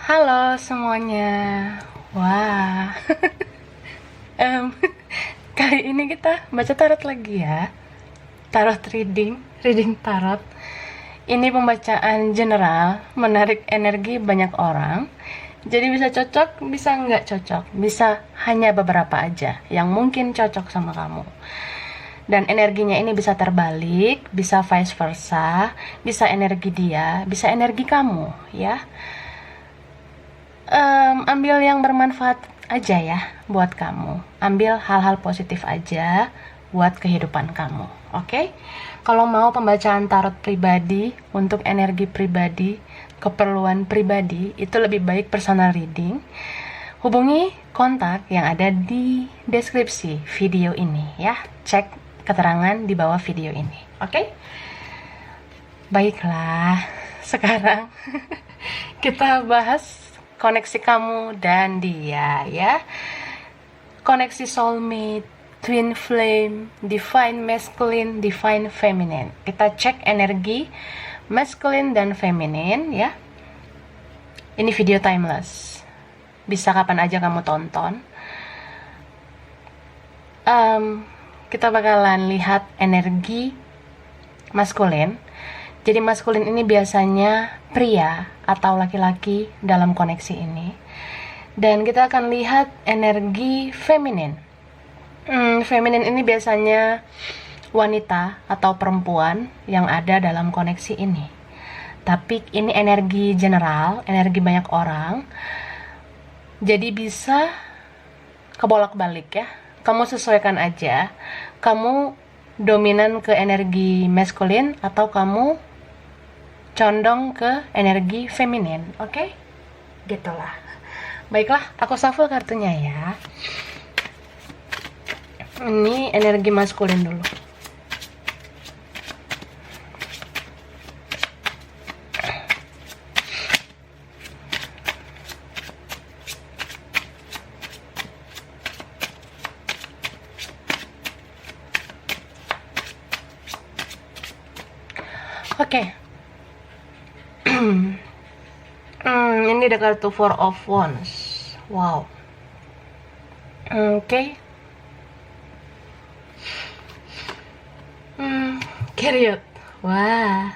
Halo semuanya. Wah. Em, Kali ini kita baca tarot lagi ya. Tarot reading tarot. Ini pembacaan general, menarik energi banyak orang. Jadi bisa cocok, bisa nggak cocok, bisa hanya beberapa aja yang mungkin cocok sama kamu. Dan energinya ini bisa terbalik, bisa vice versa, bisa energi dia, bisa energi kamu, ya. Ambil yang bermanfaat aja ya buat kamu. Ambil hal-hal positif aja buat kehidupan kamu. Oke? Kalau mau pembacaan tarot pribadi untuk energi pribadi, keperluan pribadi, itu lebih baik personal reading. Hubungi kontak yang ada di deskripsi video ini ya. Cek keterangan di bawah video ini. Oke? Baiklah. Sekarang kita bahas koneksi kamu dan dia ya. Koneksi soulmate, twin flame, divine masculine, divine feminine. Kita cek energi masculine dan feminine ya. Ini video timeless, bisa kapan aja kamu tonton. Kita bakalan lihat energi maskulin. Jadi maskulin ini biasanya pria atau laki-laki dalam koneksi ini. Dan kita akan lihat energi feminin. Feminin ini biasanya wanita atau perempuan yang ada dalam koneksi ini. Tapi ini energi general, energi banyak orang. Jadi bisa kebolak-balik ya. Kamu sesuaikan aja. Kamu dominan ke energi maskulin atau kamu condong ke energi feminin, oke? Gitulah. Baiklah, aku shuffle kartunya ya. Ini energi maskulin dulu. Oke. Ini ada kartu Four of Wands. Wow. Oke. Chariot. Wah.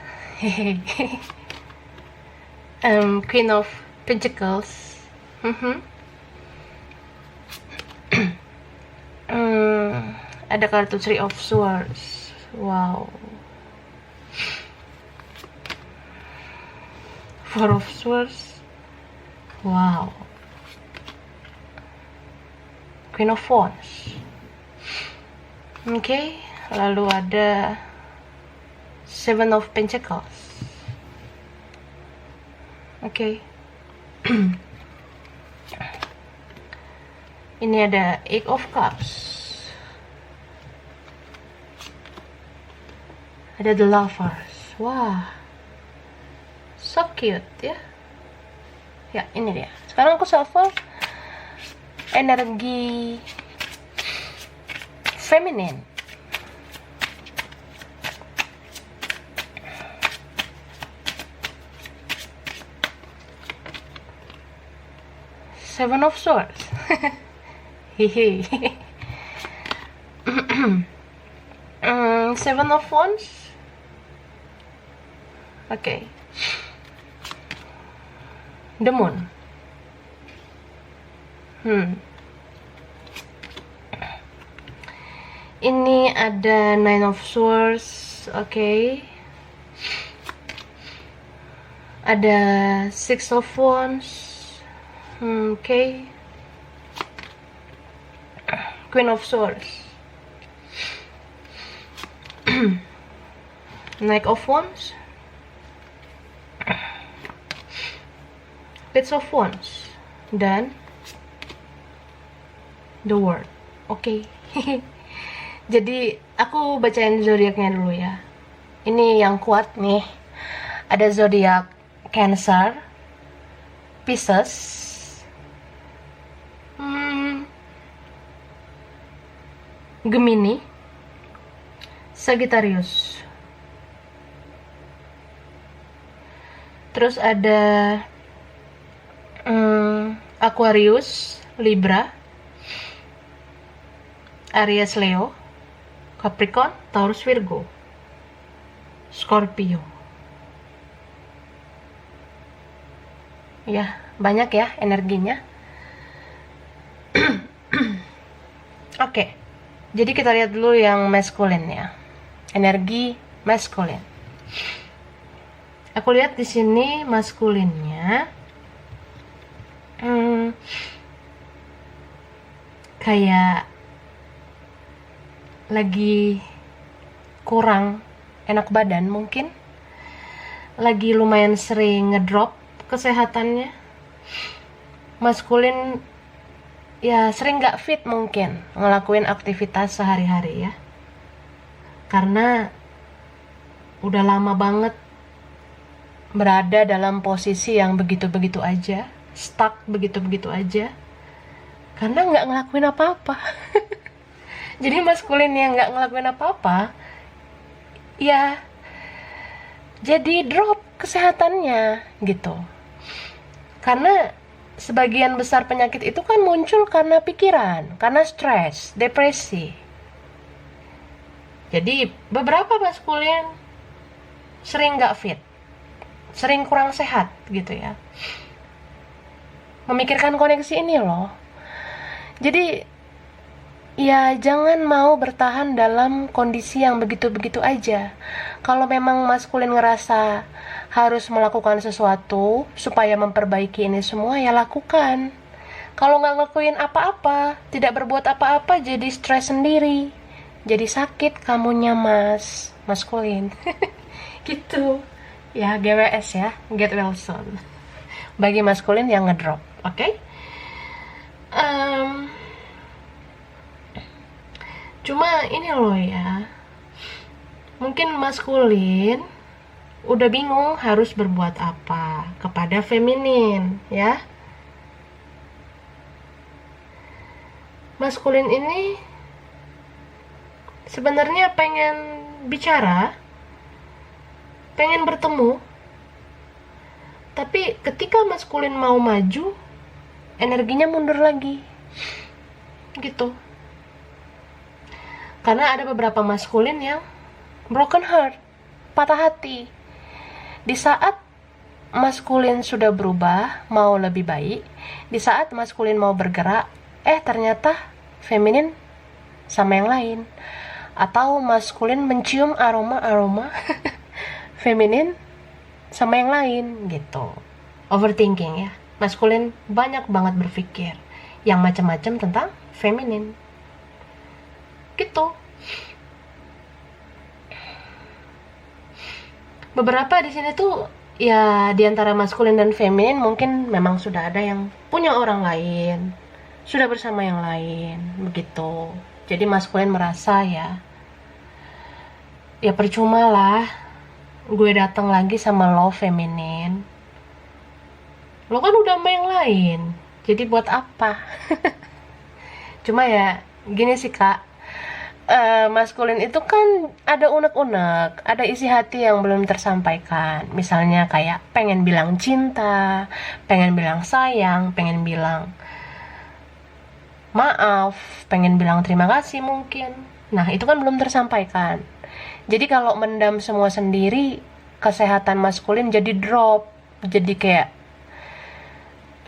Queen of Pentacles. Ada kartu Three of Swords. Wow. Four of Swords. Wow. Queen of Wands. Oke, lalu ada Seven of Pentacles. Oke. Ini ada Eight of Cups. Ada The Lovers. Wah. So cute ya. Ya, ini dia. Sekarang aku shuffle energi feminin. Seven of Swords. Hehe. Seven of Wands. Okay. The Moon. Ini ada Nine of Swords. Okay. Ada Six of Wands. Okay. Queen of Swords. Knight of Wands. Page of Wands. Dan The World. Oke. Jadi aku bacain zodiaknya dulu ya. Ini yang kuat nih. Ada zodiak Cancer, Pisces, Gemini, Sagittarius. Terus ada Aquarius, Libra, Aries, Leo, Capricorn, Taurus, Virgo, Scorpio. Ya, banyak ya energinya. Oke. Jadi kita lihat dulu yang maskulin ya. Energi maskulin. Aku lihat di sini maskulinnya kayak lagi kurang enak badan mungkin. Lagi lumayan sering ngedrop kesehatannya. Maskulin ya sering gak fit mungkin ngelakuin aktivitas sehari-hari ya, karena udah lama banget berada dalam posisi yang begitu-begitu aja, stuck begitu-begitu aja, karena nggak ngelakuin apa-apa. Jadi maskulin yang nggak ngelakuin apa-apa ya jadi drop kesehatannya gitu, karena sebagian besar penyakit itu kan muncul karena pikiran, karena stres, depresi. Jadi beberapa maskulin sering gak fit, sering kurang sehat gitu ya. Memikirkan koneksi ini loh. Jadi ya jangan mau bertahan dalam kondisi yang begitu-begitu aja. Kalau memang maskulin ngerasa harus melakukan sesuatu supaya memperbaiki ini semua, ya lakukan. Kalau nggak ngelakuin apa-apa, tidak berbuat apa-apa, jadi stres sendiri, jadi sakit kamunya maskulin. Gitu ya, GWS ya, get well soon. Bagi maskulin yang ngedrop, oke? Cuma ini loh ya, mungkin maskulin udah bingung harus berbuat apa kepada feminin ya. Maskulin ini sebenarnya pengen bicara, pengen bertemu, tapi ketika maskulin mau maju, energinya mundur lagi gitu. Karena ada beberapa maskulin yang broken heart, patah hati. Di saat maskulin sudah berubah, mau lebih baik, di saat maskulin mau bergerak, ternyata feminin sama yang lain. Atau maskulin mencium aroma feminin sama yang lain gitu. Overthinking ya. Maskulin banyak banget berpikir yang macam-macam tentang feminin. Gitu. Beberapa di sini tuh ya di antara maskulin dan feminin mungkin memang sudah ada yang punya orang lain, sudah bersama yang lain, begitu. Jadi maskulin merasa ya percuma lah gue datang lagi sama lo feminin. Lo kan udah sama yang lain, jadi buat apa? Cuma ya gini sih kak, maskulin itu kan ada unek-unek, ada isi hati yang belum tersampaikan. Misalnya kayak pengen bilang cinta, pengen bilang sayang, pengen bilang maaf, pengen bilang terima kasih mungkin. Nah itu kan belum tersampaikan. Jadi kalau mendam semua sendiri, kesehatan maskulin jadi drop. Jadi kayak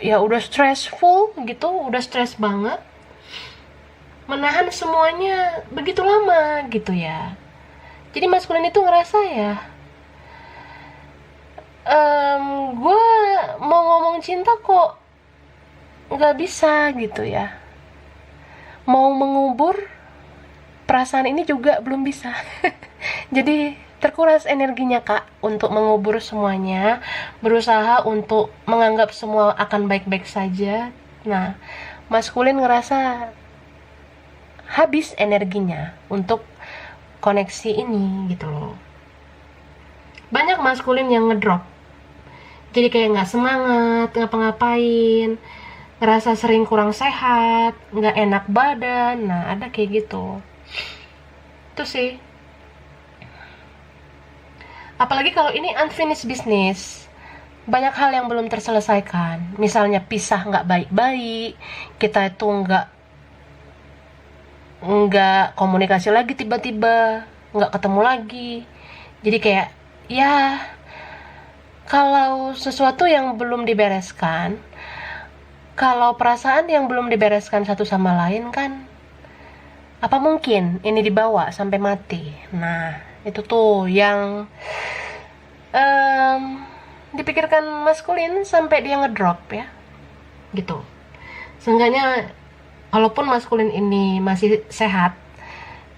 ya udah stressful gitu, udah stres banget, menahan semuanya begitu lama gitu ya. Jadi maskulin itu ngerasa ya, gue mau ngomong cinta kok nggak bisa gitu ya. Mau mengubur perasaan ini juga belum bisa. Jadi terkuras energinya kak untuk mengubur semuanya, berusaha untuk menganggap semua akan baik-baik saja. Nah, maskulin ngerasa habis energinya untuk koneksi ini gitu loh. Banyak maskulin yang ngedrop, jadi kayak nggak semangat ngapa-ngapain, ngerasa sering kurang sehat, nggak enak badan. Nah ada kayak gitu. Itu sih. Apalagi kalau ini unfinished business, banyak hal yang belum terselesaikan. Misalnya pisah nggak baik-baik, kita itu nggak komunikasi lagi, tiba-tiba nggak ketemu lagi. Jadi kayak ya, kalau sesuatu yang belum dibereskan, kalau perasaan yang belum dibereskan satu sama lain kan, apa mungkin ini dibawa sampai mati. Nah, itu tuh yang dipikirkan maskulin sampai dia ngedrop ya, gitu. Seenggaknya kalaupun maskulin ini masih sehat,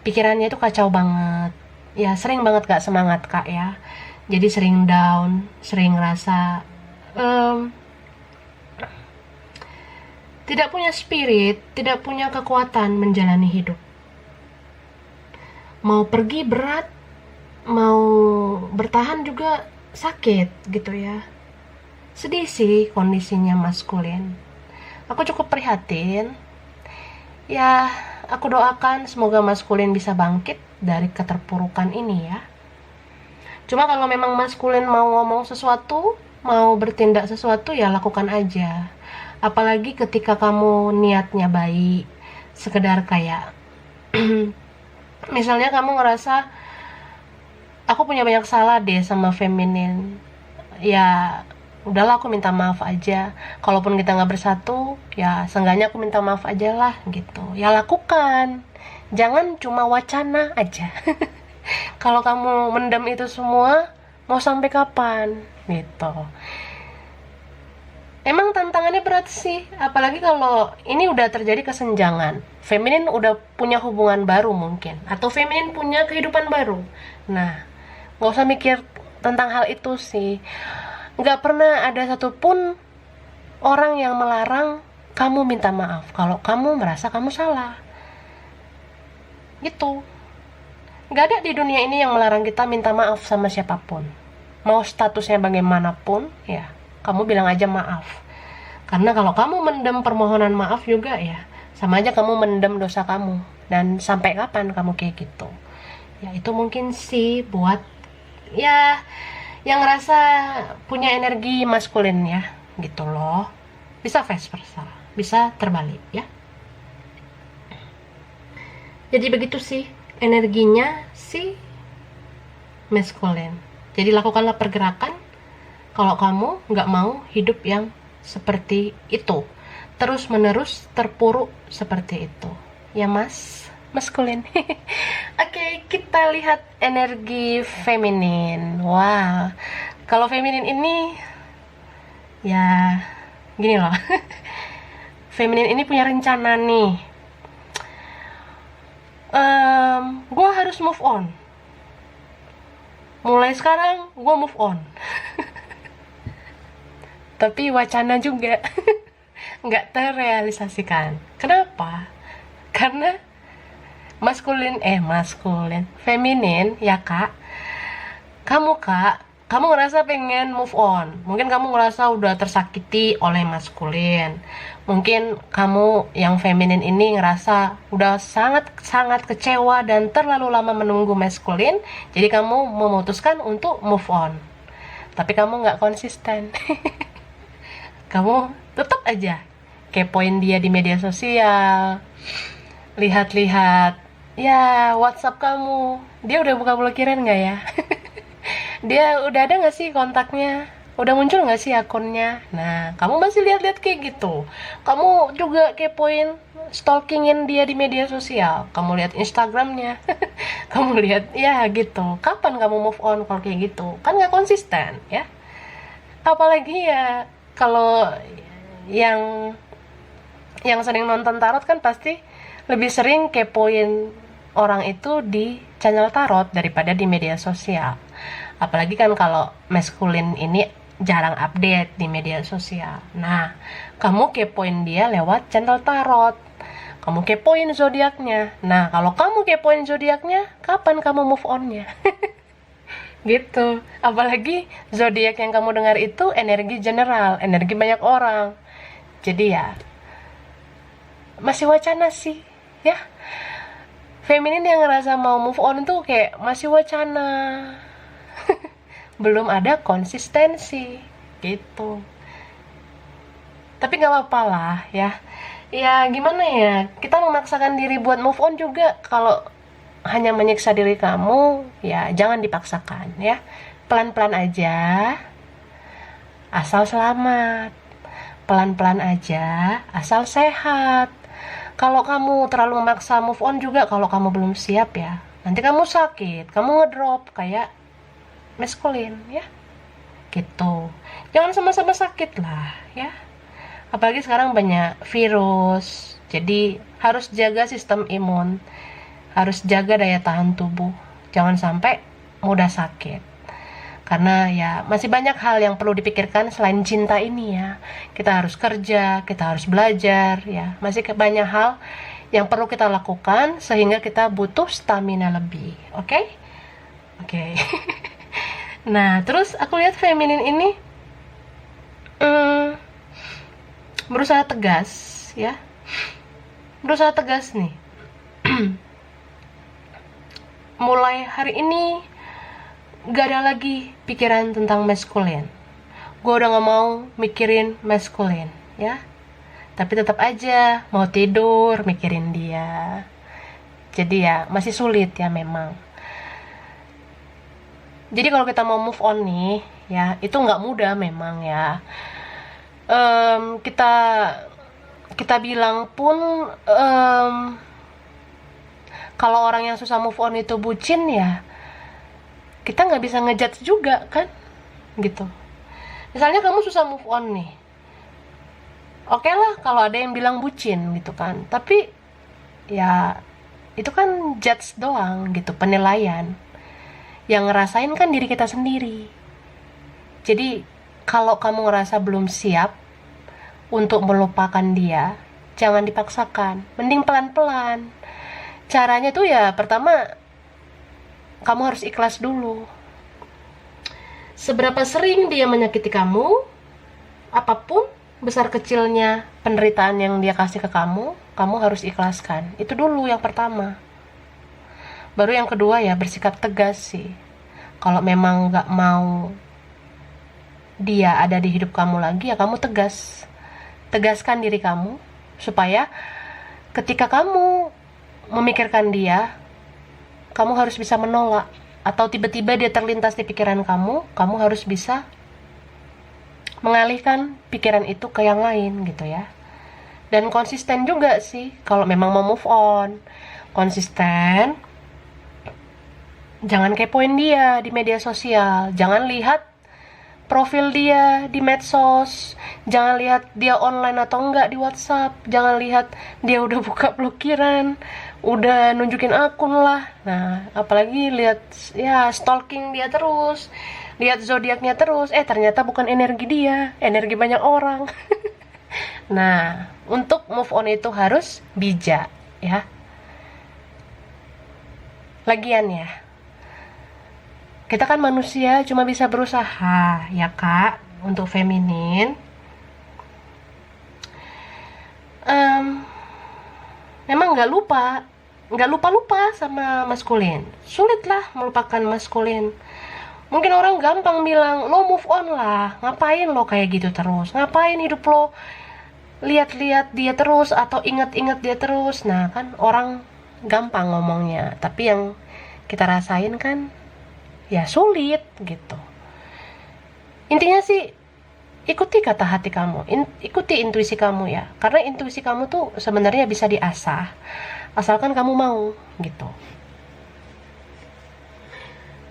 pikirannya itu kacau banget ya, sering banget gak semangat kak ya, jadi sering down, sering rasa tidak punya spirit, tidak punya kekuatan menjalani hidup. Mau pergi berat, mau bertahan juga sakit gitu ya. Sedih sih kondisinya maskulin. Aku cukup prihatin. Ya, aku doakan semoga maskulin bisa bangkit dari keterpurukan ini ya. Cuma kalau memang maskulin mau ngomong sesuatu, mau bertindak sesuatu, ya lakukan aja. Apalagi ketika kamu niatnya baik, sekedar kayak misalnya kamu ngerasa aku punya banyak salah deh sama feminin, ya udahlah aku minta maaf aja. Kalaupun kita nggak bersatu, ya seenggaknya aku minta maaf aja lah gitu. Ya lakukan, jangan cuma wacana aja. Kalau kamu mendam itu semua, mau sampai kapan gitu. Emang tantangannya berat sih, apalagi kalau ini udah terjadi kesenjangan. Feminin udah punya hubungan baru mungkin, atau feminin punya kehidupan baru. Nah, nggak usah mikir tentang hal itu sih. Nggak pernah ada satupun orang yang melarang kamu minta maaf kalau kamu merasa kamu salah. Gitu. Nggak ada di dunia ini yang melarang kita minta maaf sama siapapun. Mau statusnya bagaimanapun, ya kamu bilang aja maaf. Karena kalau kamu mendem permohonan maaf juga ya, sama aja kamu mendem dosa kamu. Dan sampai kapan kamu kayak gitu? Ya itu mungkin sih buat ya yang ngerasa punya energi maskulin ya, gitu loh. Bisa vice versa, bisa terbalik ya. Jadi begitu sih energinya si maskulin. Jadi lakukanlah pergerakan kalau kamu nggak mau hidup yang seperti itu, terus menerus terpuruk seperti itu ya mas, maskulin. Oke, kita lihat energi feminin. Wah, kalau feminin ini ya gini loh. Feminin ini punya rencana nih. Gue harus move on. Mulai sekarang gue move on. Tapi wacana juga nggak terrealisasikan. Kenapa? Karena maskulin, feminin ya kak. Kamu ngerasa pengen move on. Mungkin kamu ngerasa udah tersakiti oleh maskulin. Mungkin kamu yang feminin ini ngerasa udah sangat kecewa dan terlalu lama menunggu maskulin. Jadi kamu memutuskan untuk move on. Tapi kamu nggak konsisten. Kamu tetap aja kepoin dia di media sosial, lihat-lihat ya WhatsApp kamu, dia udah buka blokiran nggak ya? Dia udah ada nggak sih kontaknya? Udah muncul nggak sih akunnya? Nah, kamu masih lihat-lihat kayak gitu. Kamu juga kepoin, stalkingin dia di media sosial. Kamu lihat Instagramnya, kamu lihat ya gitu. Kapan kamu move on kalau kayak gitu? Kan nggak konsisten ya. Apalagi ya kalau yang sering nonton tarot kan pasti lebih sering kepoin orang itu di channel tarot daripada di media sosial. Apalagi kan kalau maskulin ini jarang update di media sosial. Nah, kamu kepoin dia lewat channel tarot. Kamu kepoin zodiaknya. Nah, kalau kamu kepoin zodiaknya, kapan kamu move on-nya? Gitu. Apalagi zodiak yang kamu dengar itu energi general, energi banyak orang. Jadi ya masih wacana sih ya. Feminin yang ngerasa mau move on tuh kayak masih wacana. Belum ada konsistensi gitu. Tapi nggak apa-apa lah ya. Ya gimana ya, kita memaksakan diri buat move on juga kalau hanya menyiksa diri kamu, ya jangan dipaksakan ya. Pelan-pelan aja, asal selamat. Pelan-pelan aja, asal sehat. Kalau kamu terlalu memaksa move on juga, kalau kamu belum siap ya, nanti kamu sakit, kamu ngedrop kayak maskulin ya. Gitu. Jangan sama-sama sakit lah ya. Apalagi sekarang banyak virus, jadi harus jaga sistem imun, harus jaga daya tahan tubuh, jangan sampai mudah sakit. Karena ya masih banyak hal yang perlu dipikirkan selain cinta ini ya. Kita harus kerja, kita harus belajar ya, masih banyak hal yang perlu kita lakukan sehingga kita butuh stamina lebih, oke? Oke. Nah, terus aku lihat feminin ini berusaha tegas ya, berusaha tegas nih. Mulai hari ini gak ada lagi pikiran tentang maskulin. Gue udah gak mau mikirin maskulin ya, tapi tetap aja mau tidur mikirin dia. Jadi ya masih sulit ya memang. Jadi kalau kita mau move on nih ya, itu nggak mudah memang ya. Kita bilang pun kalau orang yang susah move on itu bucin ya, kita nggak bisa ngejudge juga kan, gitu. Misalnya kamu susah move on nih, oke lah kalau ada yang bilang bucin gitu kan, tapi ya itu kan judge doang gitu, penilaian. Yang ngerasain kan diri kita sendiri. Jadi kalau kamu ngerasa belum siap untuk melupakan dia, jangan dipaksakan, mending pelan-pelan. Caranya tuh ya pertama, kamu harus ikhlas dulu. Seberapa sering dia menyakiti kamu, apapun besar kecilnya penderitaan yang dia kasih ke kamu, kamu harus ikhlaskan. Itu dulu yang pertama. Baru yang kedua ya bersikap tegas sih. Kalau memang gak mau dia ada di hidup kamu lagi, ya kamu tegas. Tegaskan diri kamu supaya ketika kamu memikirkan dia, kamu harus bisa menolak. Atau tiba-tiba dia terlintas di pikiran kamu, kamu harus bisa mengalihkan pikiran itu ke yang lain gitu ya. Dan konsisten juga sih kalau memang mau move on. Konsisten. Jangan kepoin dia di media sosial, jangan lihat profil dia di medsos, jangan lihat dia online atau enggak di WhatsApp, jangan lihat dia udah buka blokiran, udah nunjukin akun lah. Nah, apalagi lihat ya stalking dia terus, lihat zodiaknya terus, ternyata bukan energi dia, energi banyak orang. Nah, untuk move on itu harus bijak ya. Lagian ya, kita kan manusia cuma bisa berusaha ya kak, untuk feminin. Memang nggak lupa sama maskulin. Sulit lah melupakan maskulin. Mungkin orang gampang bilang, lo move on lah, ngapain lo kayak gitu terus, ngapain hidup lo lihat-lihat dia terus atau ingat-ingat dia terus. Nah kan orang gampang ngomongnya, tapi yang kita rasain kan ya sulit gitu. Intinya sih ikuti kata hati kamu, ikuti intuisi kamu ya, karena intuisi kamu tuh sebenarnya bisa diasah asalkan kamu mau gitu.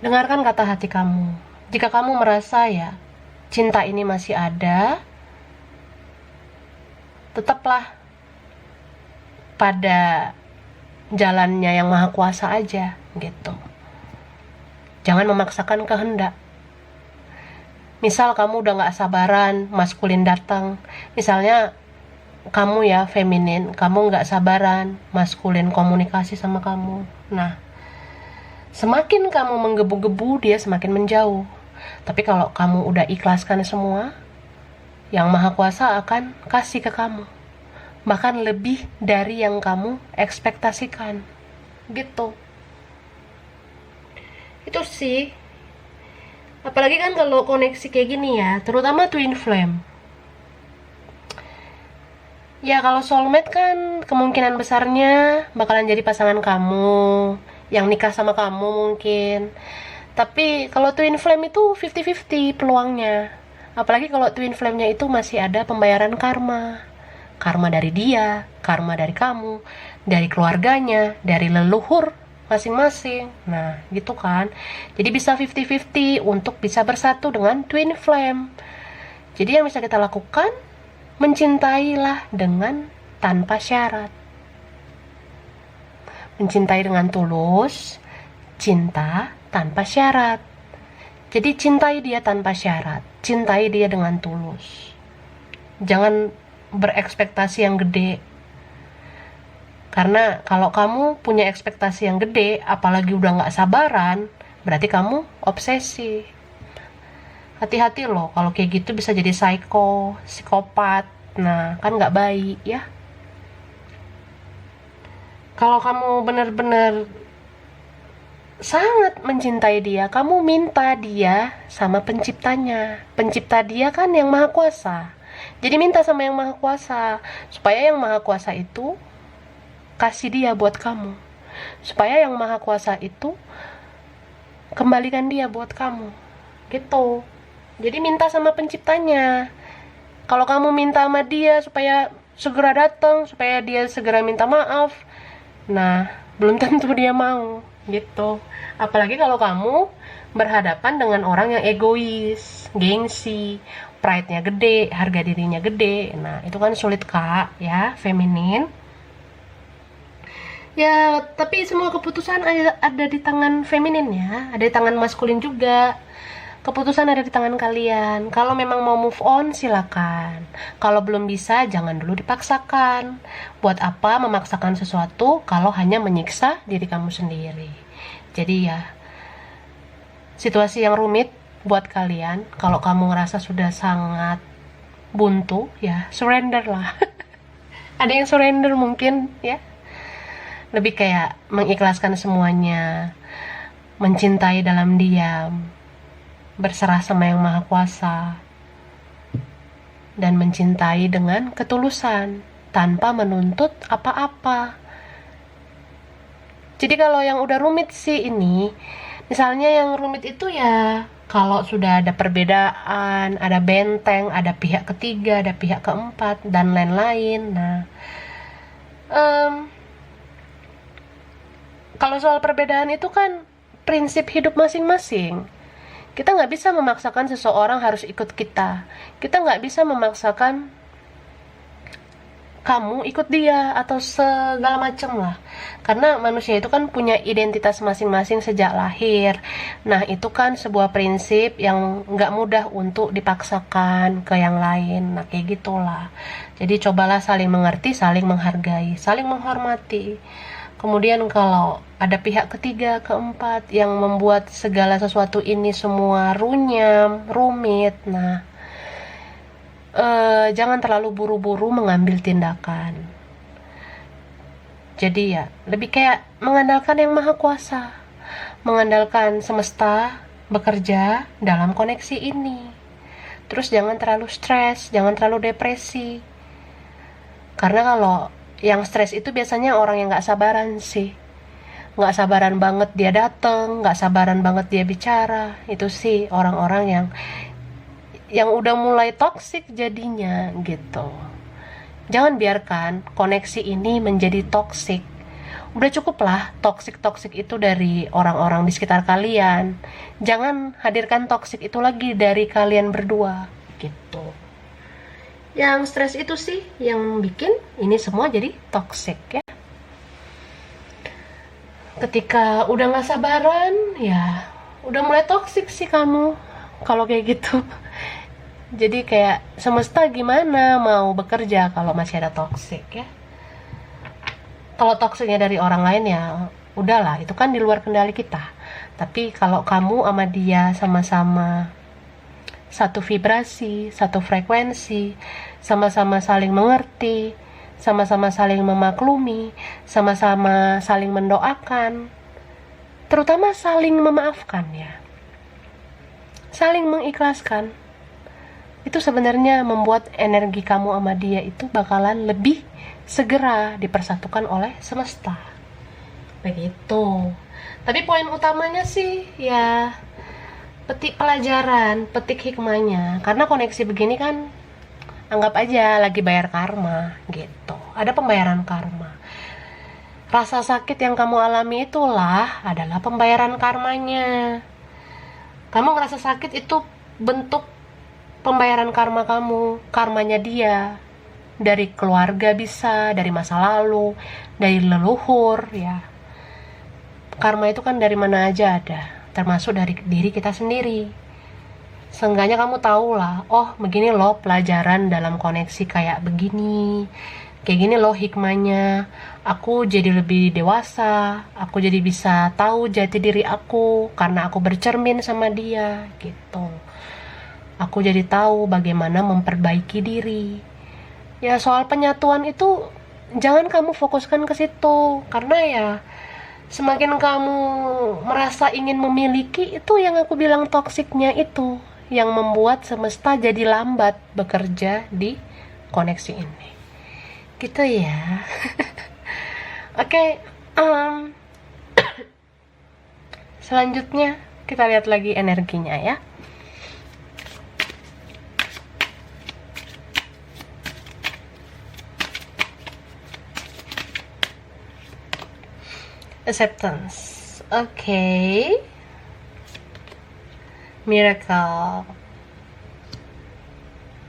Dengarkan kata hati kamu. Jika kamu merasa ya cinta ini masih ada, tetaplah pada jalannya yang maha kuasa aja gitu. Jangan memaksakan kehendak. Misal kamu udah gak sabaran maskulin datang, misalnya kamu ya feminin, kamu gak sabaran maskulin komunikasi sama kamu. Nah, semakin kamu menggebu-gebu, dia semakin menjauh. Tapi kalau kamu udah ikhlaskan semua, yang maha kuasa akan kasih ke kamu, bahkan lebih dari yang kamu ekspektasikan gitu. Itu sih. Apalagi kan kalau koneksi kayak gini ya, terutama twin flame. Ya kalau soulmate kan kemungkinan besarnya bakalan jadi pasangan kamu, yang nikah sama kamu mungkin. Tapi kalau twin flame itu 50-50 peluangnya. Apalagi kalau twin flame-nya itu masih ada pembayaran karma. Karma dari dia, karma dari kamu, dari keluarganya, dari leluhur masing-masing. Nah, gitu kan. Jadi bisa 50-50 untuk bisa bersatu dengan twin flame. Jadi yang bisa kita lakukan, mencintailah dengan tanpa syarat. Mencintai dengan tulus, cinta tanpa syarat. Jadi cintai dia tanpa syarat, cintai dia dengan tulus. Jangan berekspektasi yang gede. Karena kalau kamu punya ekspektasi yang gede, apalagi udah gak sabaran, berarti kamu obsesi. Hati-hati loh, kalau kayak gitu bisa jadi psikopat. Nah, kan gak baik ya. Kalau kamu benar-benar sangat mencintai dia, kamu minta dia sama penciptanya. Pencipta dia kan yang maha kuasa. Jadi minta sama yang maha kuasa, supaya yang maha kuasa itu kasih dia buat kamu. Supaya yang maha kuasa itu kembalikan dia buat kamu. Gitu. Jadi minta sama penciptanya. Kalau kamu minta sama dia supaya segera datang, supaya dia segera minta maaf, nah, belum tentu dia mau. Gitu. Apalagi kalau kamu berhadapan dengan orang yang egois, gengsi, pride-nya gede, harga dirinya gede. Nah, itu kan sulit kak, ya, feminin. Ya, tapi semua keputusan ada di tangan feminin ya, ada di tangan maskulin juga. Keputusan ada di tangan kalian. Kalau memang mau move on, silakan. Kalau belum bisa, jangan dulu dipaksakan. Buat apa memaksakan sesuatu kalau hanya menyiksa diri kamu sendiri? Jadi ya, situasi yang rumit buat kalian, kalau kamu ngerasa sudah sangat buntu, ya surrender lah. Ada yang surrender mungkin, ya. Lebih kayak mengikhlaskan semuanya, mencintai dalam diam, berserah sama yang maha kuasa, dan mencintai dengan ketulusan tanpa menuntut apa-apa. Jadi kalau yang udah rumit sih ini, misalnya yang rumit itu ya kalau sudah ada perbedaan, ada benteng, ada pihak ketiga, ada pihak keempat, dan lain-lain. Nah, kalau soal perbedaan itu kan prinsip hidup masing-masing. Kita nggak bisa memaksakan seseorang harus ikut kita. Kita nggak bisa memaksakan kamu ikut dia atau segala macam lah. Karena manusia itu kan punya identitas masing-masing sejak lahir. Nah, itu kan sebuah prinsip yang nggak mudah untuk dipaksakan ke yang lain. Nah, kayak gitulah. Jadi cobalah saling mengerti, saling menghargai, saling menghormati. Kemudian kalau ada pihak ketiga, keempat yang membuat segala sesuatu ini semua runyam, rumit, nah jangan terlalu buru-buru mengambil tindakan. Jadi ya, lebih kayak mengandalkan yang maha kuasa, mengandalkan semesta bekerja dalam koneksi ini. Terus jangan terlalu stres, jangan terlalu depresi. Karena kalau yang stres itu biasanya orang yang gak sabaran sih. Gak sabaran banget dia datang, gak sabaran banget dia bicara. Itu sih orang-orang yang udah mulai toksik jadinya gitu. Jangan biarkan koneksi ini menjadi toksik. Udah cukup lah toksik-toksik itu dari orang-orang di sekitar kalian. Jangan hadirkan toksik itu lagi dari kalian berdua gitu. Yang stres itu sih yang bikin ini semua jadi toxic ya. Ketika udah gak sabaran, ya udah mulai toxic sih kamu kalau kayak gitu. Jadi kayak semesta gimana mau bekerja kalau masih ada toxic ya. Kalau toksiknya dari orang lain ya udahlah, itu kan di luar kendali kita. Tapi kalau kamu sama dia sama-sama satu vibrasi, satu frekuensi, sama-sama saling mengerti, sama-sama saling memaklumi, sama-sama saling mendoakan, terutama saling memaafkan ya. saling mengikhlaskan, itu sebenarnya membuat energi kamu sama dia itu bakalan lebih segera dipersatukan oleh semesta. Begitu. Tapi poin utamanya sih ya petik pelajaran, petik hikmahnya. Karena koneksi begini kan anggap aja lagi bayar karma gitu. Ada pembayaran karma. Rasa sakit yang kamu alami itulah adalah pembayaran karmanya. Kamu ngerasa sakit itu bentuk pembayaran karma kamu, karmanya dia. Dari keluarga bisa, dari masa lalu, dari leluhur ya. Karma itu kan dari mana aja ada, termasuk dari diri kita sendiri. Seenggaknya kamu tahu lah, oh begini loh pelajaran dalam koneksi kayak begini. Kayak gini loh hikmahnya. Aku jadi lebih dewasa, aku jadi bisa tahu jati diri aku karena aku bercermin sama dia gitu. Aku jadi tahu bagaimana memperbaiki diri. Ya soal penyatuan itu jangan kamu fokuskan ke situ, karena ya semakin kamu merasa ingin memiliki, itu yang aku bilang toksiknya itu yang membuat semesta jadi lambat bekerja di koneksi ini gitu ya. Oke, selanjutnya kita lihat lagi energinya ya. Acceptance. Okay. Miracle.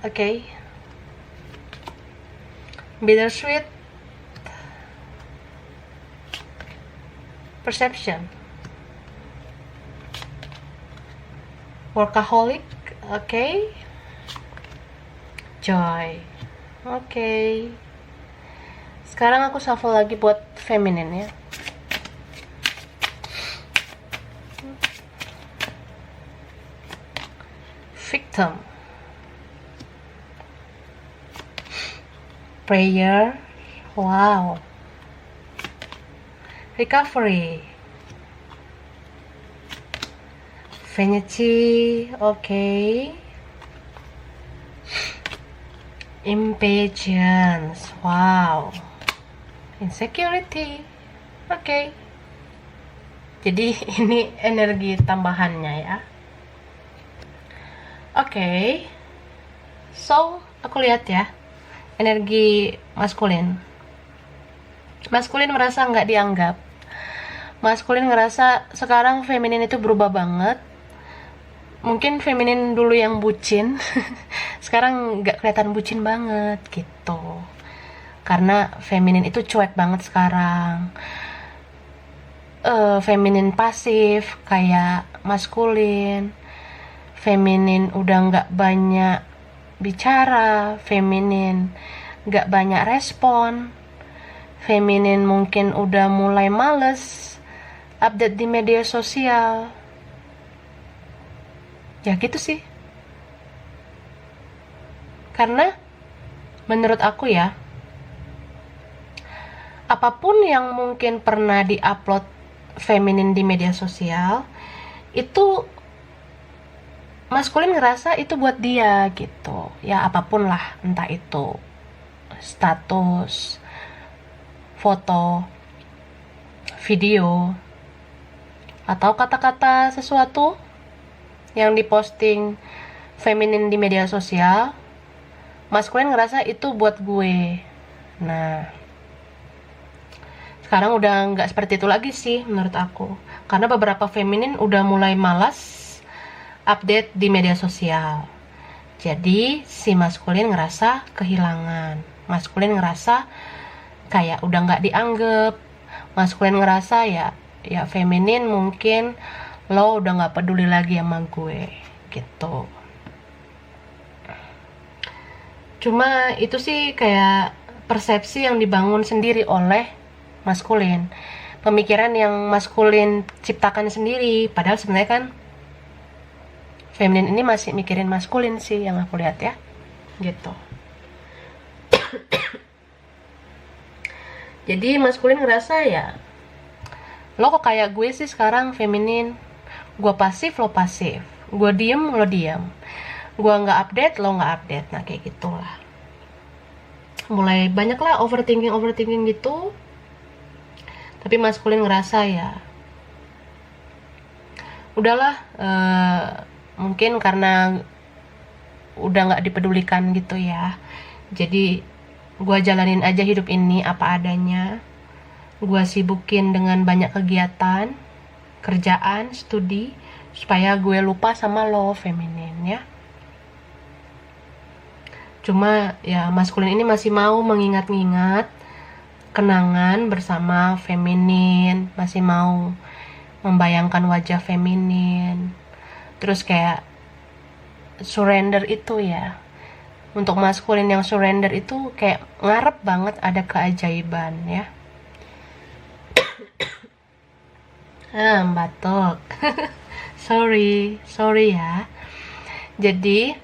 Okay. Bittersweet. Perception. Workaholic. Okay. Joy. Okay. Sekarang aku shuffle lagi buat feminine ya. Victim. Prayer. Wow. Recovery. Vanity. Okay. Impatience. Wow. Insecurity. Okay. Jadi ini energi tambahannya ya. Oke. So, aku lihat ya. Energi maskulin. Maskulin merasa nggak dianggap. Maskulin ngerasa sekarang feminin itu berubah banget. Mungkin feminin dulu yang bucin. Sekarang nggak kelihatan bucin banget gitu. Karena feminin itu cuek banget sekarang. Feminin pasif kayak maskulin. Feminin udah nggak banyak bicara, feminin nggak banyak respon, feminin mungkin udah mulai males update di media sosial. Ya gitu sih. Karena menurut aku ya, apapun yang mungkin pernah diupload feminin di media sosial, itu maskulin ngerasa itu buat dia gitu. Ya apapun lah, entah itu status, foto, video, atau kata-kata sesuatu yang diposting feminin di media sosial, maskulin ngerasa itu buat gue. Nah, sekarang udah nggak seperti itu lagi sih menurut aku, karena beberapa feminin udah mulai malas update di media sosial. Jadi si maskulin ngerasa kehilangan, maskulin ngerasa kayak udah nggak dianggap, maskulin ngerasa ya feminin mungkin lo udah nggak peduli lagi sama gue gitu. Cuma itu sih kayak persepsi yang dibangun sendiri oleh maskulin, pemikiran yang maskulin ciptakan sendiri, padahal sebenarnya kan feminin ini masih mikirin maskulin sih yang aku lihat ya gitu. Jadi maskulin ngerasa ya lo kok kayak gue sih sekarang feminin, gue pasif lo pasif, Gue diem, lo diem. Gue nggak update, lo nggak update. Nah kayak gitulah. Mulai banyak lah overthinking gitu. Tapi maskulin ngerasa ya udahlah, mungkin karena udah nggak dipedulikan gitu ya, jadi gue jalanin aja hidup ini apa adanya. Gue sibukin dengan banyak kegiatan, kerjaan, studi, supaya gue lupa sama lo feminin ya. Cuma ya maskulin ini masih mau mengingat-ingat kenangan bersama feminin, masih mau membayangkan wajah feminin. Terus kayak surrender itu ya, untuk maskulin yang surrender itu kayak ngarep banget ada keajaiban ya. Batuk. sorry ya. Jadi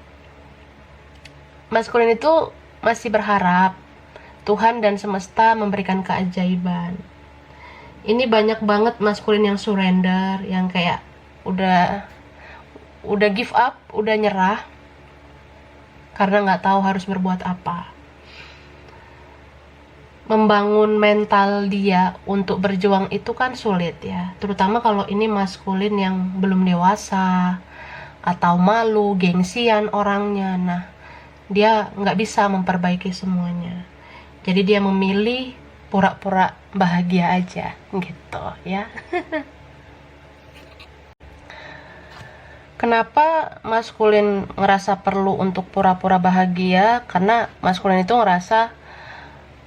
maskulin itu masih berharap Tuhan dan semesta memberikan keajaiban. Ini banyak banget maskulin yang surrender, yang kayak udah give up, udah nyerah karena nggak tahu harus berbuat apa. Membangun mental dia untuk berjuang itu kan sulit ya, terutama kalau ini maskulin yang belum dewasa atau malu, gengsian orangnya. Nah, dia nggak bisa memperbaiki semuanya, jadi dia memilih pura-pura bahagia aja gitu ya. Kenapa maskulin ngerasa perlu untuk pura-pura bahagia? Karena maskulin itu ngerasa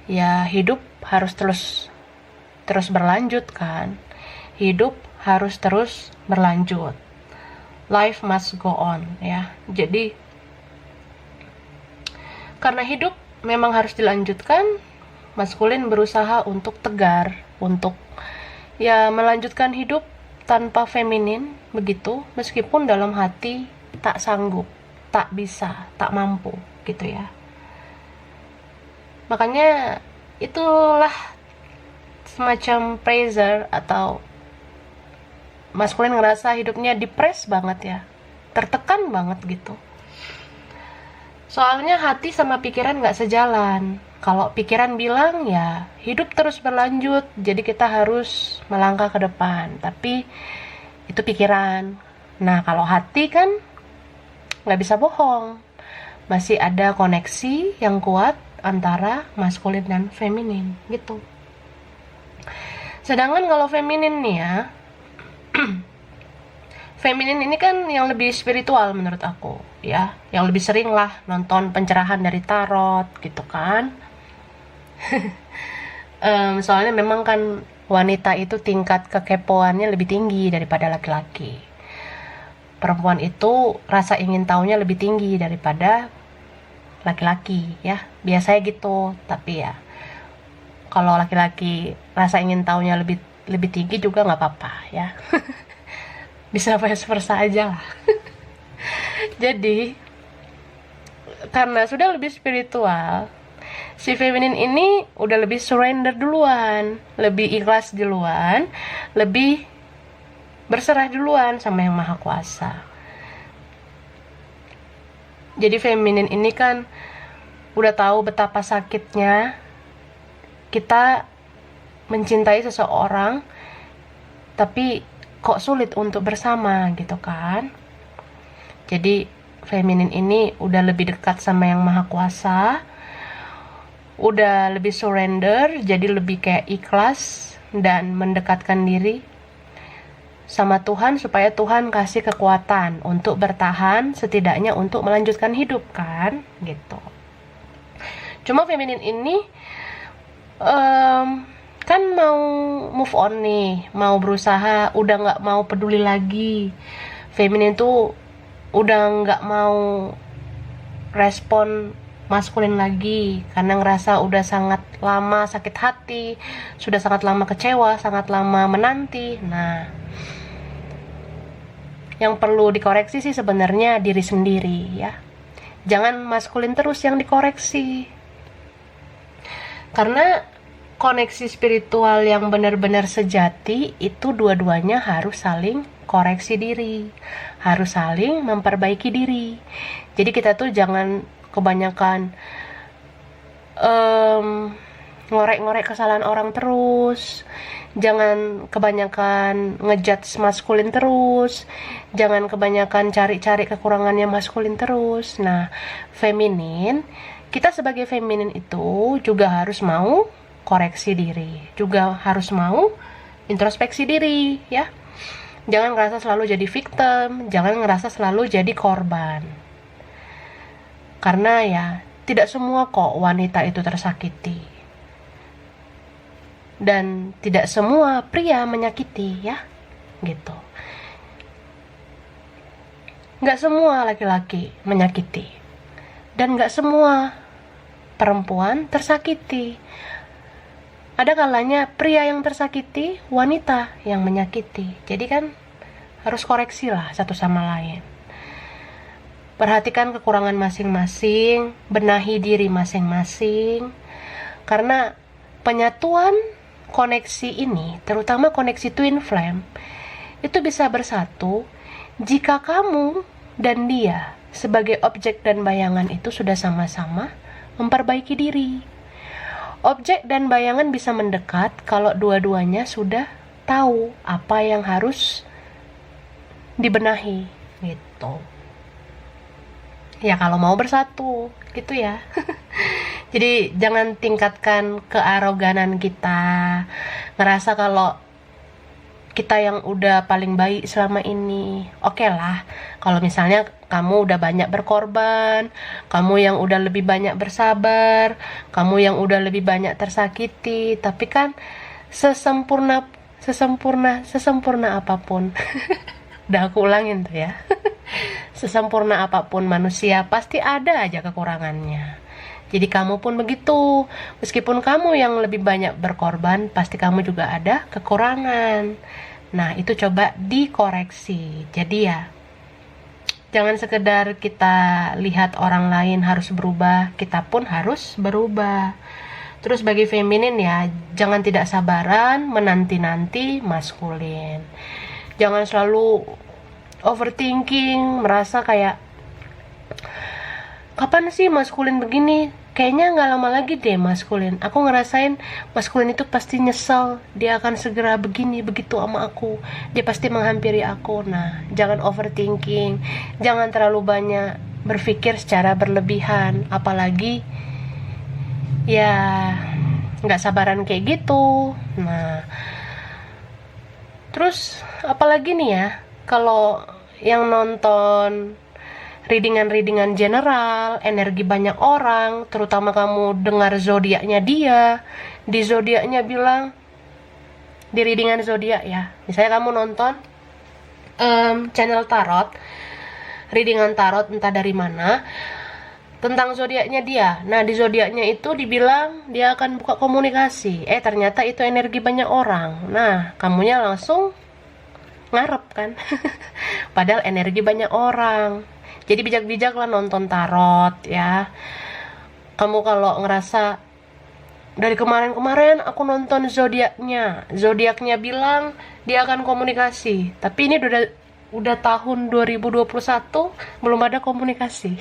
ya hidup harus terus berlanjut kan. Hidup harus terus berlanjut. Life must go on ya. Jadi karena hidup memang harus dilanjutkan, maskulin berusaha untuk tegar, untuk ya melanjutkan hidup tanpa feminin begitu, meskipun dalam hati tak sanggup, tak bisa, tak mampu gitu ya. Makanya itulah semacam pressure, atau maskulin ngerasa hidupnya depres banget ya, tertekan banget gitu. Soalnya hati sama pikiran gak sejalan. Kalau pikiran bilang ya hidup terus berlanjut, jadi kita harus melangkah ke depan. Tapi itu pikiran. Nah kalau hati kan nggak bisa bohong. Masih ada koneksi yang kuat antara maskulin dan feminin gitu. Sedangkan kalau feminin nih ya, feminin ini kan yang lebih spiritual menurut aku ya, yang lebih sering lah nonton pencerahan dari tarot gitu kan. Soalnya memang kan wanita itu tingkat kekepoannya lebih tinggi daripada laki-laki. Perempuan itu rasa ingin tahunya lebih tinggi daripada laki-laki ya, biasanya gitu. Tapi ya kalau laki-laki rasa ingin tahunya lebih tinggi juga nggak apa-apa ya. Bisa vice versa aja lah. Jadi karena sudah lebih spiritual, si feminin ini udah lebih surrender duluan, lebih ikhlas duluan, lebih berserah duluan sama yang maha kuasa. Jadi feminin ini kan udah tahu betapa sakitnya kita mencintai seseorang tapi kok sulit untuk bersama gitu kan. Jadi feminin ini udah lebih dekat sama yang maha kuasa, udah lebih surrender, jadi lebih kayak ikhlas dan mendekatkan diri sama Tuhan supaya Tuhan kasih kekuatan untuk bertahan, setidaknya untuk melanjutkan hidup kan gitu. Cuma feminin ini kan mau move on nih, mau berusaha, udah nggak mau peduli lagi. Feminin tuh udah nggak mau respon maskulin lagi karena ngerasa udah sangat lama sakit hati, sudah sangat lama kecewa, sangat lama menanti. Nah, yang perlu dikoreksi sih sebenarnya diri sendiri ya. Jangan maskulin terus yang dikoreksi. Karena koneksi spiritual yang benar-benar sejati itu dua-duanya harus saling koreksi diri, harus saling memperbaiki diri. Jadi kita tuh jangan kebanyakan ngorek-ngorek kesalahan orang terus, jangan kebanyakan ngejudge maskulin terus, jangan kebanyakan cari-cari kekurangannya maskulin terus. Nah, kita sebagai feminin itu juga harus mau koreksi diri, juga harus mau introspeksi diri, ya. Jangan ngerasa selalu jadi victim, jangan ngerasa selalu jadi korban. Karena ya, tidak semua kok wanita itu tersakiti. Dan tidak semua pria menyakiti, ya. Gitu. Nggak semua laki-laki menyakiti. Dan nggak semua perempuan tersakiti. Ada kalanya pria yang tersakiti, wanita yang menyakiti. Jadi kan harus koreksi lah satu sama lain. Perhatikan kekurangan masing-masing, benahi diri masing-masing. Karena penyatuan koneksi ini, terutama koneksi twin flame, itu bisa bersatu jika kamu dan dia sebagai objek dan bayangan itu sudah sama-sama memperbaiki diri. Objek dan bayangan bisa mendekat kalau dua-duanya sudah tahu apa yang harus dibenahi, gitu. Ya kalau mau bersatu, gitu ya. Jadi jangan tingkatkan kearoganan kita, ngerasa kalau kita yang udah paling baik selama ini. Oke lah, kalau misalnya kamu udah banyak berkorban, kamu yang udah lebih banyak bersabar, kamu yang udah lebih banyak tersakiti, tapi kan sesempurna apapun. Udah aku ulangin tuh ya. Sesempurna apapun manusia, pasti ada aja kekurangannya. Jadi kamu pun begitu. Meskipun kamu yang lebih banyak berkorban, pasti kamu juga ada kekurangan. Nah, itu coba dikoreksi. Jadi ya, jangan sekedar kita lihat orang lain harus berubah, kita pun harus berubah. Terus bagi feminin ya, jangan tidak sabaran menanti-nanti maskulin. Jangan selalu overthinking, merasa kayak kapan sih maskulin begini? Kayaknya nggak lama lagi deh maskulin. Aku ngerasain maskulin itu pasti nyesel. Dia akan segera begini, begitu sama aku. Dia pasti menghampiri aku. Nah, jangan overthinking. Jangan terlalu banyak berpikir secara berlebihan. Apalagi, ya, nggak sabaran kayak gitu. Nah, terus apalagi nih ya, kalau yang nonton readingan general, energi banyak orang, terutama kamu dengar zodiaknya dia, di zodiaknya bilang, di readingan zodiak ya, misalnya kamu nonton channel tarot, readingan tarot entah dari mana, tentang zodiaknya dia. Nah, di zodiaknya itu dibilang dia akan buka komunikasi. Ternyata itu energi banyak orang. Nah, kamunya langsung ngarep kan. Padahal energi banyak orang. Jadi bijak-bijaklah nonton tarot ya. Kamu kalau ngerasa dari kemarin-kemarin aku nonton zodiaknya bilang dia akan komunikasi, tapi ini udah tahun 2021 belum ada komunikasi.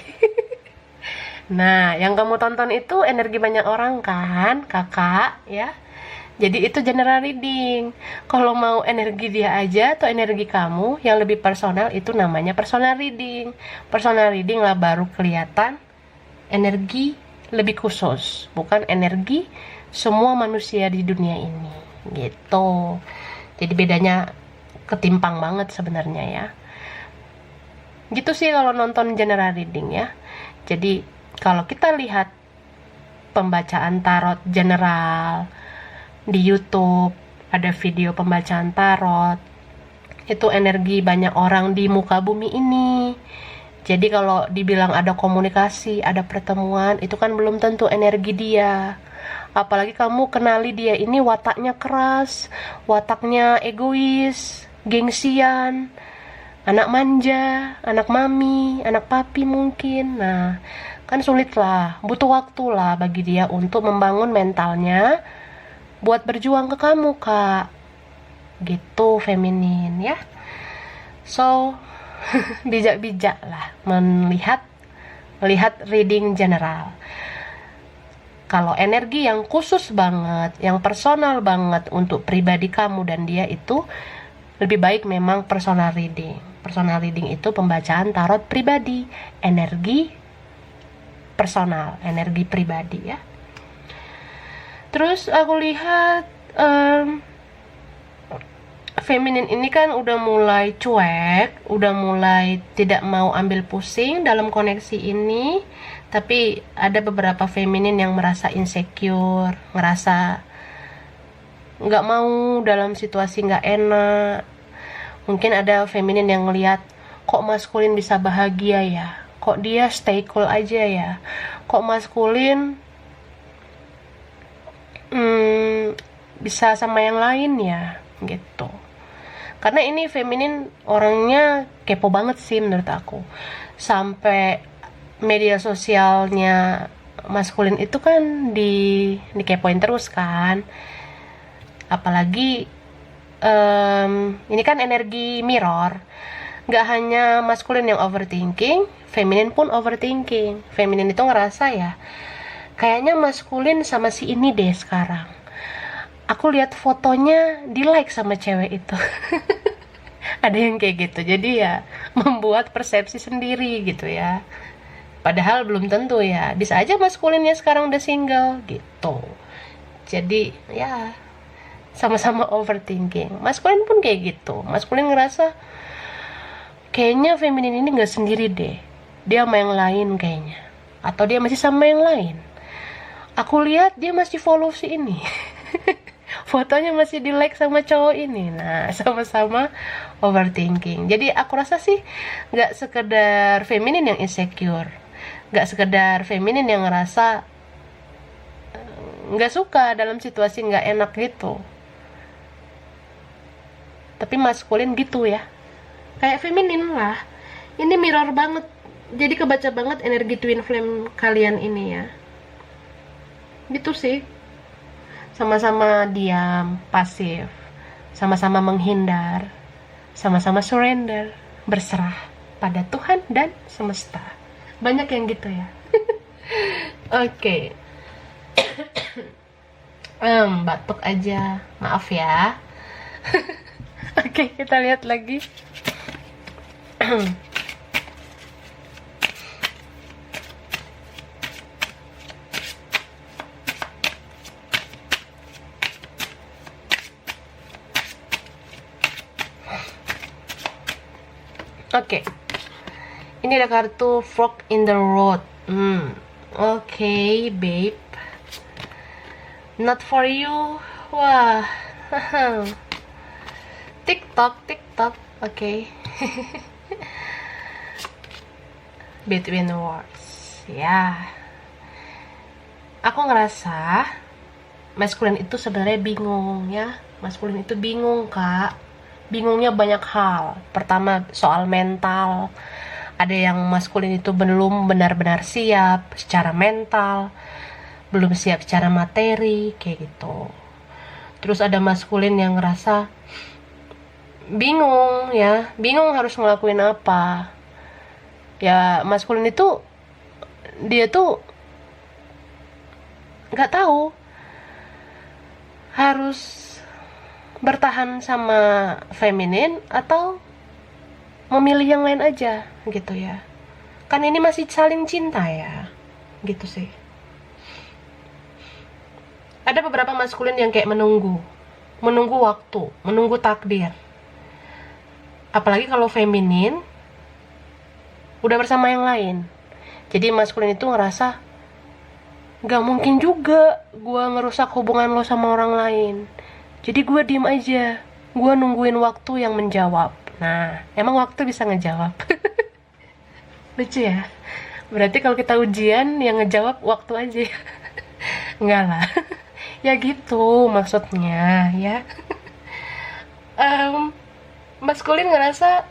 Nah, yang kamu tonton itu energi banyak orang kan, kakak ya. Jadi itu general reading. Kalau mau energi dia aja atau energi kamu yang lebih personal, itu namanya personal reading. Personal reading lah baru kelihatan energi lebih khusus, bukan energi semua manusia di dunia ini, gitu. Jadi bedanya ketimpang banget sebenarnya ya. Gitu sih kalau nonton general reading ya. Jadi kalau kita lihat pembacaan tarot general di YouTube, ada video pembacaan tarot, itu energi banyak orang di muka bumi ini. Jadi kalau dibilang ada komunikasi, ada pertemuan, itu kan belum tentu energi dia. Apalagi kamu kenali dia ini wataknya keras, wataknya egois, gengsian, anak manja, anak mami, anak papi mungkin. Nah, kan sulit lah, butuh waktu lah bagi dia untuk membangun mentalnya buat berjuang ke kamu, Kak. Gitu, feminin ya. So bijak-bijak lah melihat reading general. Kalau energi yang khusus banget, yang personal banget untuk pribadi kamu dan dia, itu lebih baik memang personal reading. Personal reading itu pembacaan tarot pribadi, energi personal, energi pribadi ya. Terus aku lihat feminin ini kan udah mulai cuek, udah mulai tidak mau ambil pusing dalam koneksi ini. Tapi ada beberapa feminin yang merasa insecure, ngerasa nggak mau dalam situasi nggak enak. Mungkin ada feminin yang ngelihat, kok maskulin bisa bahagia ya, kok dia stay cool aja ya, kok maskulin bisa sama yang lain ya, gitu. Karena ini feminin orangnya kepo banget sih menurut aku. Sampai media sosialnya maskulin itu kan dikepoin terus kan. Apalagi ini kan energi mirror. Gak hanya maskulin yang overthinking, feminin pun overthinking. Feminin itu ngerasa ya, kayaknya maskulin sama si ini deh sekarang. Aku lihat fotonya di like sama cewek itu. Ada yang kayak gitu. Jadi ya membuat persepsi sendiri gitu ya. Padahal belum tentu ya. Bisa aja maskulinnya sekarang udah single gitu. Jadi ya sama-sama overthinking. Maskulin pun kayak gitu. Maskulin ngerasa kayaknya feminin ini gak sendiri deh. Dia sama yang lain kayaknya. Atau dia masih sama yang lain. Aku lihat dia masih follow si ini. Fotonya masih di like sama cowok ini. Nah, sama-sama overthinking. Jadi aku rasa sih gak sekedar feminin yang insecure, gak sekedar feminin yang ngerasa gak suka dalam situasi gak enak gitu. Tapi maskulin gitu ya, kayak feminin lah. Ini mirror banget. Jadi kebaca banget energi twin flame kalian ini ya. Gitu sih. Sama-sama diam, pasif, sama-sama menghindar, sama-sama surrender, berserah pada Tuhan dan semesta. Banyak yang gitu ya. Oke. Batuk aja, maaf ya. Oke, kita lihat lagi. Oke. Ini ada kartu Fork in the Road. Oke, babe. Not for you. Wah. TikTok. Oke. Between words. Ya. Aku ngerasa maskulin itu sebenarnya bingung ya. Maskulin itu bingung, Kak. Bingungnya banyak hal. Pertama, soal mental. Ada yang maskulin itu belum benar-benar siap secara mental, belum siap secara materi, kayak gitu. Terus ada maskulin yang ngerasa bingung ya, bingung harus ngelakuin apa. Ya, maskulin itu dia tuh nggak tahu harus bertahan sama feminin atau memilih yang lain aja gitu ya. Kan ini masih saling cinta ya, gitu sih. Ada beberapa maskulin yang kayak menunggu waktu, menunggu takdir. Apalagi kalau feminin udah bersama yang lain. Jadi maskulin itu ngerasa gak mungkin juga gue ngerusak hubungan lo sama orang lain. Jadi gue diem aja, gue nungguin waktu yang menjawab. Nah, emang waktu bisa ngejawab? Lucu ya? Berarti kalau kita ujian, yang ngejawab waktu aja. Enggak lah. Ya gitu maksudnya ya. Maskulin ngerasa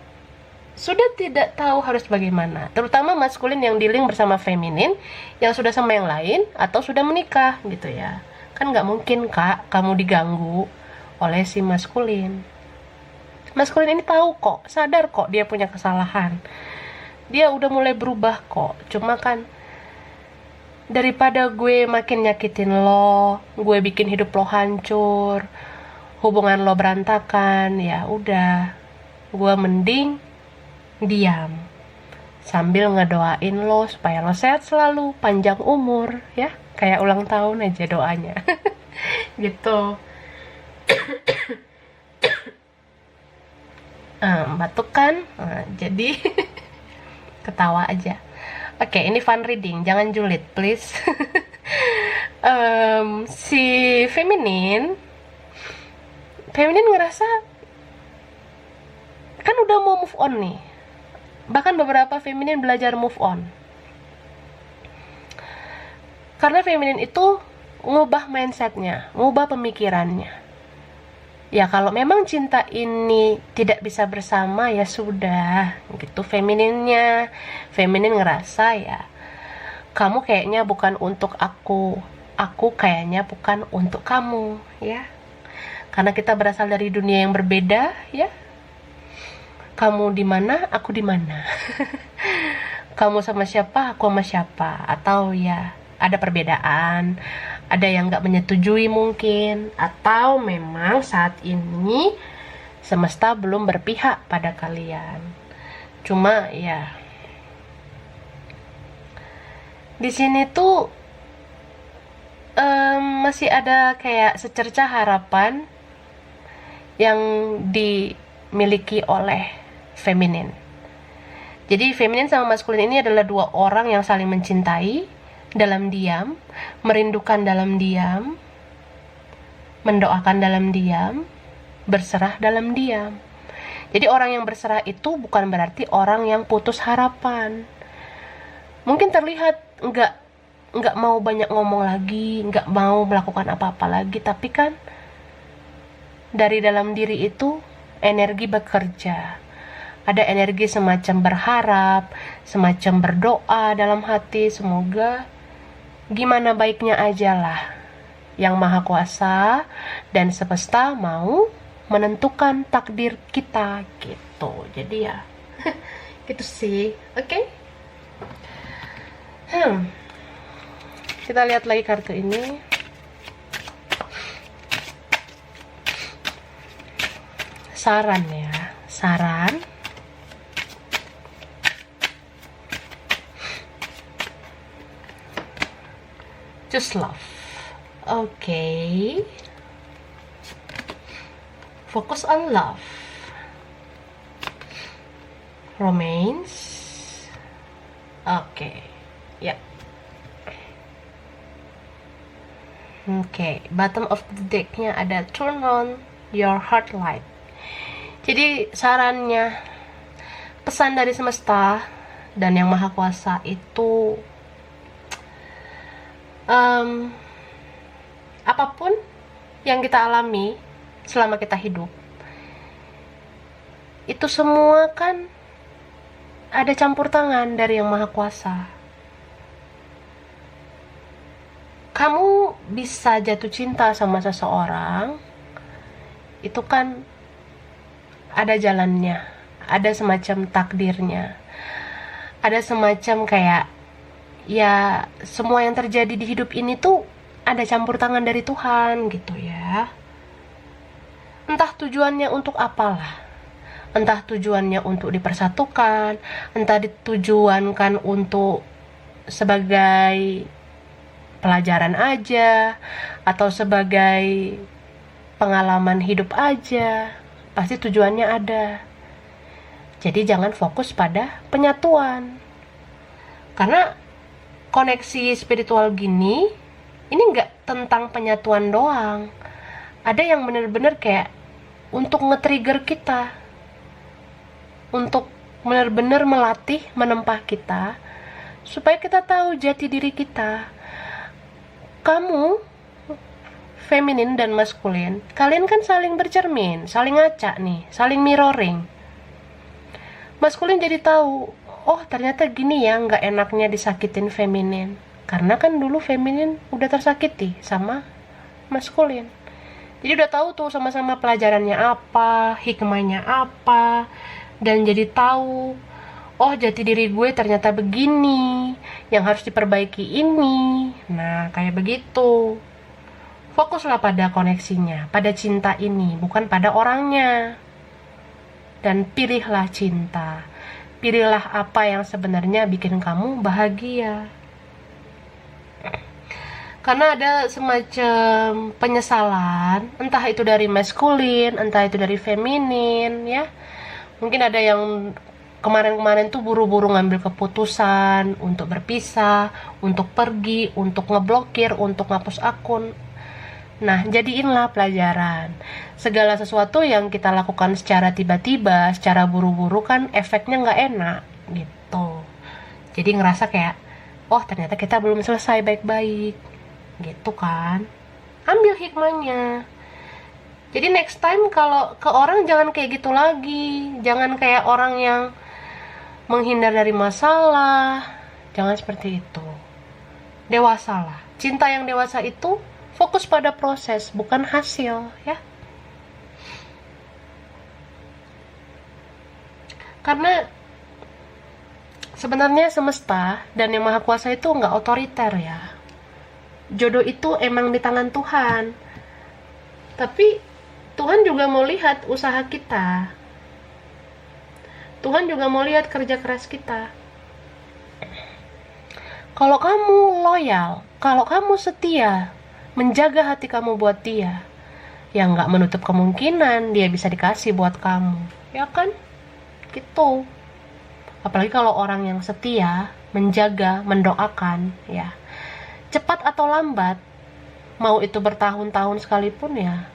sudah tidak tahu harus bagaimana. Terutama maskulin yang dealing bersama feminin, yang sudah sama yang lain, atau sudah menikah gitu ya. Kan gak mungkin, Kak, kamu diganggu oleh si maskulin. Maskulin ini tahu kok, sadar kok dia punya kesalahan. Dia udah mulai berubah kok. Cuma kan daripada gue makin nyakitin lo, gue bikin hidup lo hancur, hubungan lo berantakan, ya udah, gue mending diam sambil ngedoain lo supaya lo sehat selalu, panjang umur, ya kayak ulang tahun aja doanya. Gitu. Batuk kan, jadi ketawa aja. Oke, ini fun reading, jangan julid please. Si feminin ngerasa kan udah mau move on nih. Bahkan beberapa feminin belajar move on. Karena feminin itu ngubah mindsetnya, ngubah pemikirannya. Ya kalau memang cinta ini tidak bisa bersama, ya sudah gitu. Feminin ngerasa ya kamu kayaknya bukan untuk aku kayaknya bukan untuk kamu, ya karena kita berasal dari dunia yang berbeda, ya. Kamu di mana, aku di mana. Kamu sama siapa, aku sama siapa. Atau ya ada perbedaan, ada yang gak menyetujui mungkin, atau memang saat ini semesta belum berpihak pada kalian. Cuma ya di sini tuh masih ada kayak secercah harapan yang dimiliki oleh feminin. Jadi feminin sama maskulin ini adalah dua orang yang saling mencintai dalam diam, merindukan dalam diam, mendoakan dalam diam, berserah dalam diam. Jadi orang yang berserah itu bukan berarti orang yang putus harapan. Mungkin terlihat nggak mau banyak ngomong lagi, nggak mau melakukan apa-apa lagi, tapi kan dari dalam diri itu energi bekerja. Ada energi semacam berharap, semacam berdoa dalam hati, semoga gimana baiknya aja lah Yang Maha Kuasa dan semesta mau menentukan takdir kita gitu. Jadi ya gitu sih. Oke. Kita lihat lagi kartu ini. Saran ya, saran. Just love. Okay. Focus on love. Romance. Okay. Ya. Yeah. Okay. Bottom of the deck-nya ada turn on your heart light. Jadi sarannya, pesan dari semesta dan Yang Maha Kuasa itu apapun yang kita alami selama kita hidup, itu semua kan ada campur tangan dari Yang Maha Kuasa. Kamu bisa jatuh cinta sama seseorang, itu kan ada jalannya, ada semacam takdirnya, ada semacam kayak ya semua yang terjadi di hidup ini tuh ada campur tangan dari Tuhan gitu ya. Entah tujuannya untuk apalah, entah tujuannya untuk dipersatukan, entah ditujuankan untuk sebagai pelajaran aja atau sebagai pengalaman hidup aja, pasti tujuannya ada. Jadi jangan fokus pada penyatuan, karena koneksi spiritual gini ini nggak tentang penyatuan doang. Ada yang bener-bener kayak untuk nge-trigger kita, untuk bener-bener melatih, menempah kita supaya kita tahu jati diri kita. Kamu feminin dan maskulin, kalian kan saling bercermin, saling ngaca nih, saling mirroring. Maskulin jadi tahu, oh ternyata gini ya nggak enaknya disakitin feminin, karena kan dulu feminin udah tersakiti sama maskulin. Jadi udah tahu tuh sama-sama pelajarannya apa, hikmahnya apa, dan jadi tahu, oh jati diri gue ternyata begini, yang harus diperbaiki ini. Nah, kayak begitu. Fokuslah pada koneksinya, pada cinta ini, bukan pada orangnya. Dan pilihlah cinta. Pilihlah apa yang sebenarnya bikin kamu bahagia. Karena ada semacam penyesalan, entah itu dari maskulin, entah itu dari feminin, ya. Mungkin ada yang kemarin-kemarin tuh buru-buru ngambil keputusan untuk berpisah, untuk pergi, untuk ngeblokir, untuk ngapus akun. Nah, jadiinlah pelajaran. Segala sesuatu yang kita lakukan secara tiba-tiba, secara buru-buru kan efeknya nggak enak, gitu. Jadi ngerasa kayak, oh ternyata kita belum selesai baik-baik, gitu kan. Ambil hikmahnya. Jadi next time kalau ke orang jangan kayak gitu lagi. Jangan kayak orang yang menghindar dari masalah. Jangan seperti itu. Dewasalah. Cinta yang dewasa itu fokus pada proses, bukan hasil, ya. Karena sebenarnya semesta dan yang maha kuasa itu nggak otoriter, ya. Jodoh itu emang di tangan Tuhan. Tapi Tuhan juga mau lihat usaha kita. Tuhan juga mau lihat kerja keras kita. Kalau kamu loyal, kalau kamu setia, menjaga hati kamu buat dia, ya nggak menutup kemungkinan dia bisa dikasih buat kamu, ya kan? Gitu. Apalagi kalau orang yang setia, menjaga, mendoakan, ya. Cepat atau lambat, mau itu bertahun-tahun sekalipun, ya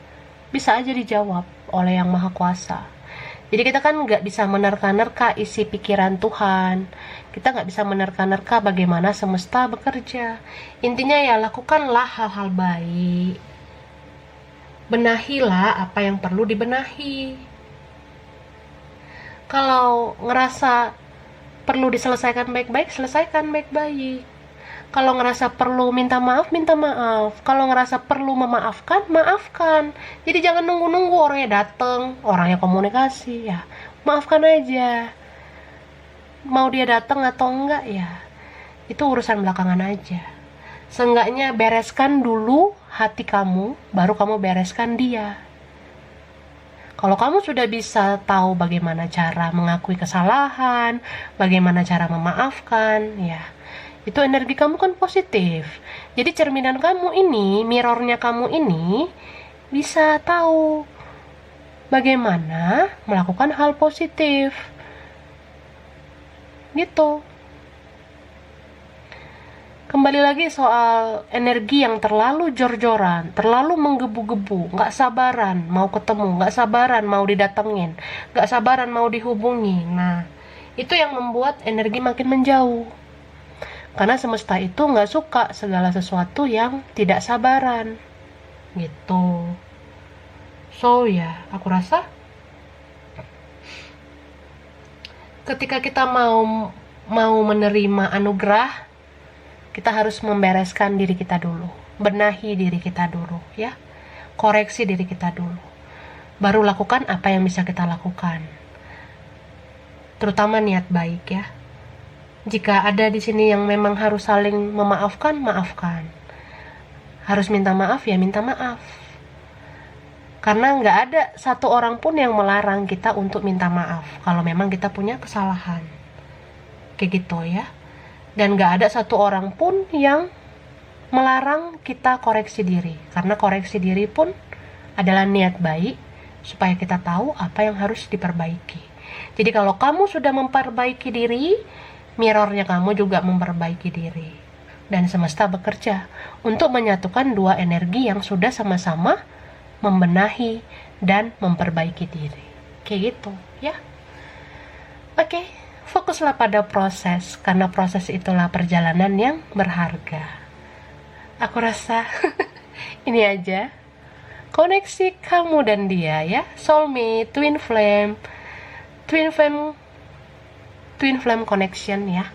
bisa aja dijawab oleh Yang Maha Kuasa. Jadi kita kan nggak bisa menerka-nerka isi pikiran Tuhan. Kita nggak bisa menerka-nerka bagaimana semesta bekerja. Intinya ya lakukanlah hal-hal baik. Benahilah apa yang perlu dibenahi. Kalau ngerasa perlu diselesaikan baik-baik, selesaikan baik-baik. Kalau ngerasa perlu minta maaf, minta maaf. Kalau ngerasa perlu memaafkan, maafkan. Jadi jangan nunggu-nunggu orangnya datang, orangnya komunikasi, ya. Maafkan aja. Mau dia datang atau enggak, ya. Itu urusan belakangan aja. Seenggaknya bereskan dulu hati kamu, baru kamu bereskan dia. Kalau kamu sudah bisa tahu bagaimana cara mengakui kesalahan, bagaimana cara memaafkan, ya. Itu energi kamu kan positif. Jadi cerminan kamu ini, mirrornya kamu ini bisa tahu bagaimana melakukan hal positif. Gitu. Kembali lagi soal energi yang terlalu jor-joran, terlalu menggebu-gebu, gak sabaran mau ketemu, gak sabaran mau didatengin, gak sabaran mau dihubungi. Nah, itu yang membuat energi makin menjauh. Karena semesta itu nggak suka segala sesuatu yang tidak sabaran, gitu. So ya, aku rasa ketika kita mau menerima anugerah, kita harus membereskan diri kita dulu, benahi diri kita dulu, ya, koreksi diri kita dulu. Baru lakukan apa yang bisa kita lakukan, terutama niat baik, ya. Jika ada di sini yang memang harus saling memaafkan, maafkan. Harus minta maaf, ya minta maaf. Karena nggak ada satu orang pun yang melarang kita untuk minta maaf kalau memang kita punya kesalahan. Kayak gitu, ya. Dan nggak ada satu orang pun yang melarang kita koreksi diri. Karena koreksi diri pun adalah niat baik supaya kita tahu apa yang harus diperbaiki. Jadi kalau kamu sudah memperbaiki diri, mirrornya kamu juga memperbaiki diri. Dan semesta bekerja untuk menyatukan dua energi yang sudah sama-sama membenahi dan memperbaiki diri. Kayak gitu, ya. Oke, fokuslah pada proses, karena proses itulah perjalanan yang berharga. Aku rasa ini aja koneksi kamu dan dia, ya. Soulmate, twin flame connection, ya.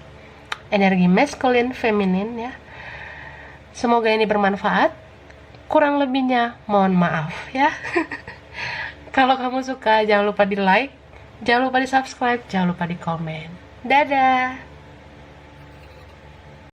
Energi masculine, feminin, ya. Semoga ini bermanfaat. Kurang lebihnya mohon maaf ya. Kalau kamu suka jangan lupa di like, jangan lupa di subscribe, jangan lupa di komen. Dadah.